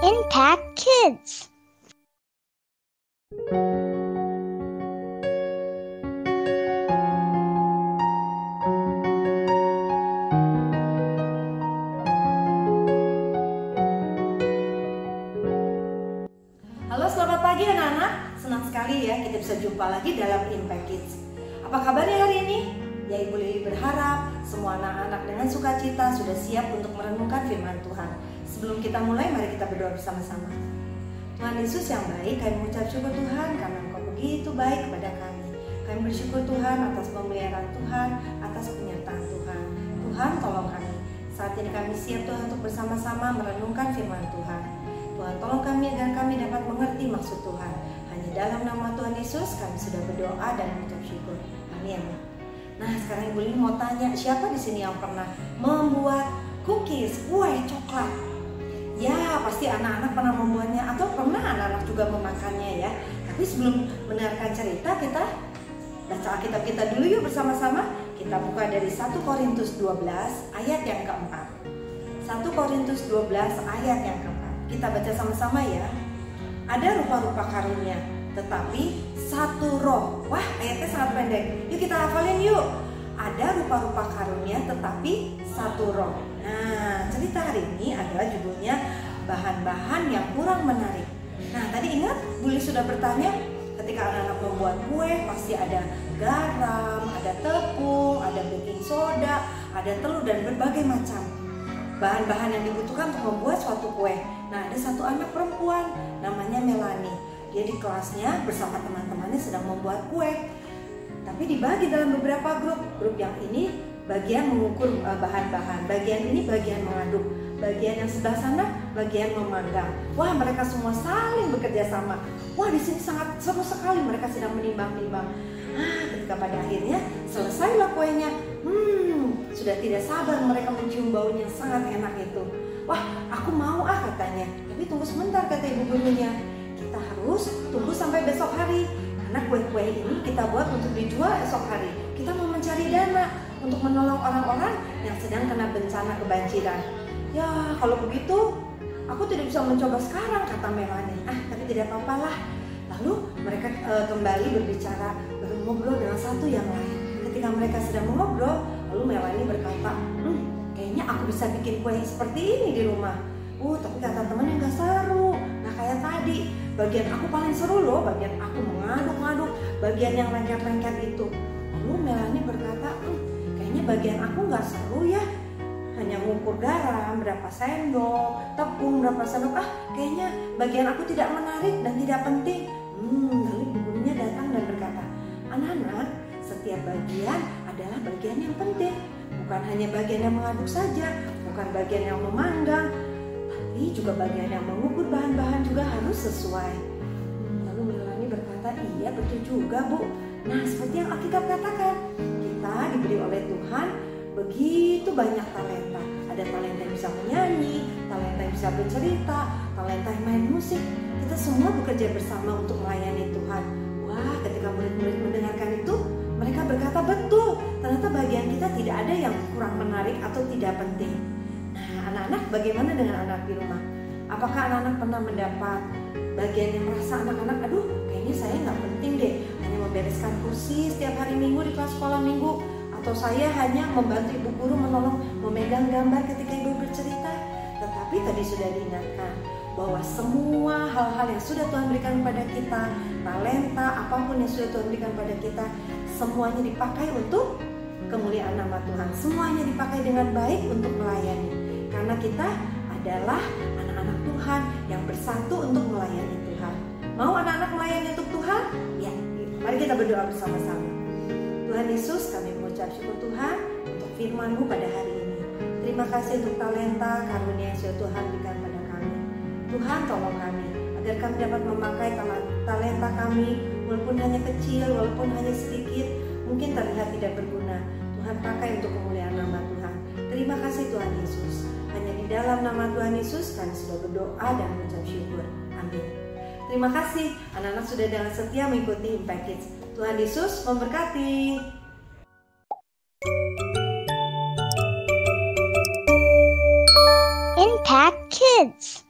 Impact Kids. Halo, selamat pagi anak-anak. Senang sekali ya kita bisa jumpa lagi dalam Impact Kids. Apa kabarnya hari ini? Ya, Ibu Lili berharap semua anak-anak dengan sukacita sudah siap untuk merenungkan firman Tuhan. Sebelum kita mulai, mari kita berdoa bersama-sama. Tuhan Yesus yang baik, kami mengucap syukur Tuhan karena Engkau begitu baik kepada kami. Kami bersyukur Tuhan atas pemeliharaan Tuhan, atas penyertaan Tuhan. Tuhan, tolong kami. Saat ini kami siap Tuhan untuk bersama-sama merenungkan firman Tuhan. Tuhan, tolong kami agar kami dapat mengerti maksud Tuhan. Hanya dalam nama Tuhan Yesus kami sudah berdoa dan mengucap syukur. Amin. Nah, sekarang Ibu Lili mau tanya, siapa di sini yang pernah membuat cookies, kue coklat? Ya, pasti anak-anak pernah membuatnya atau pernah anak-anak juga memakannya ya. Tapi sebelum mendengarkan cerita, kita baca Alkitab kita dulu yuk bersama-sama. Kita buka dari 1 Korintus 12 ayat yang keempat. 1 Korintus 12 ayat yang keempat. Kita baca sama-sama ya. Ada rupa-rupa karunia, tetapi satu roh. Wah, ayatnya sangat pendek. Yuk kita hafalin yuk. Ada rupa-rupa karunia, tetapi satu roh. Nah, cerita hari ini adalah judulnya bahan-bahan yang kurang menarik. Nah, tadi ingat Buli sudah bertanya, ketika anak-anak membuat kue pasti ada garam, ada tepung, ada baking soda, ada telur dan berbagai macam bahan-bahan yang dibutuhkan untuk membuat suatu kue. Nah, ada satu anak perempuan namanya Melanie. Dia di kelasnya bersama teman-temannya sedang membuat kue. Tapi dibagi dalam beberapa grup. Grup yang ini bagian mengukur bahan-bahan, bagian ini bagian mengaduk, bagian yang sebelah sana bagian memanggang. Wah, mereka semua saling bekerja sama. Wah, di sini sangat seru sekali, mereka sedang menimbang-nimbang. Ketika pada akhirnya selesailah kuenya, sudah tidak sabar mereka mencium baunya yang sangat enak itu. Wah, aku mau katanya. Tapi tunggu sebentar, kata ibu gurunya. Kita harus tunggu sampai besok hari. Karena kue-kue ini kita buat untuk dijual esok hari. Kita mau mencari dana untuk menolong orang-orang yang sedang kena bencana kebanjiran. Ya, kalau begitu aku tidak bisa mencoba sekarang, kata Melanie. Tapi tidak apa-apa lah. Lalu mereka kembali berbicara, ngobrol dengan satu yang lain. Ketika mereka sedang mengobrol, lalu Melanie berkata, kayaknya aku bisa bikin kue seperti ini di rumah. Tapi kata temannya nggak seru, nggak kayak tadi. Bagian aku paling seru loh, bagian aku mengaduk-ngaduk, bagian yang lengket-lengket itu. Lalu Melanie berkata, kayaknya bagian aku nggak seru ya. Hanya mengukur garam, berapa sendok, tepung, berapa sendok. Kayaknya bagian aku tidak menarik dan tidak penting. Lalu gurunya datang dan berkata, anak-anak, setiap bagian adalah bagian yang penting. Bukan hanya bagian yang mengaduk saja, bukan bagian yang memanggang, tapi juga bagian yang mengukur bahan-bahan juga harus sesuai. Lalu Melanie berkata, iya betul juga Bu. Nah, seperti yang Alkitab katakan, kita diberi oleh Tuhan begitu banyak talenta. Ada talenta yang bisa menyanyi, talenta yang bisa bercerita, talenta yang main musik. Kita semua bekerja bersama untuk melayani Tuhan. Wah, ketika murid-murid mendengarkan itu, mereka berkata betul, ternyata bagian kita tidak ada yang kurang menarik atau tidak penting. Nah, anak-anak, bagaimana dengan anak di rumah? Apakah anak-anak pernah mendapat bagian yang merasa anak-anak, kayaknya saya nggak penting deh, hanya membereskan kursi setiap hari Minggu di kelas sekolah Minggu, atau saya hanya membantu ibu guru menolong memegang gambar ketika ibu bercerita. Tetapi tadi sudah diingatkan bahwa semua hal-hal yang sudah Tuhan berikan kepada kita, talenta apapun yang sudah Tuhan berikan kepada kita, semuanya dipakai untuk kemuliaan nama Tuhan. Semuanya dipakai dengan baik untuk melayani. Karena kita adalah anak-anak Tuhan yang bersatu untuk melayani Tuhan. Mau anak-anak melayani untuk Tuhan? Ya, mari kita berdoa bersama-sama. Tuhan Yesus, kami mengucap syukur Tuhan untuk firman-Mu pada hari ini. Terima kasih untuk talenta karunia yang sudah Tuhan berikan pada kami. Tuhan, tolong kami agar kami dapat memakai talenta kami, walaupun hanya kecil, walaupun hanya sedikit, mungkin terlihat tidak berguna. Tuhan pakai untuk kemuliaan nama Tuhan. Terima kasih Tuhan Yesus. Hanya di dalam nama Tuhan Yesus kami sudah berdoa dan mengucap syukur. Amin. Terima kasih anak-anak sudah dengan setia mengikuti Impact Kids. Tuhan Yesus memberkati. Impact Kids.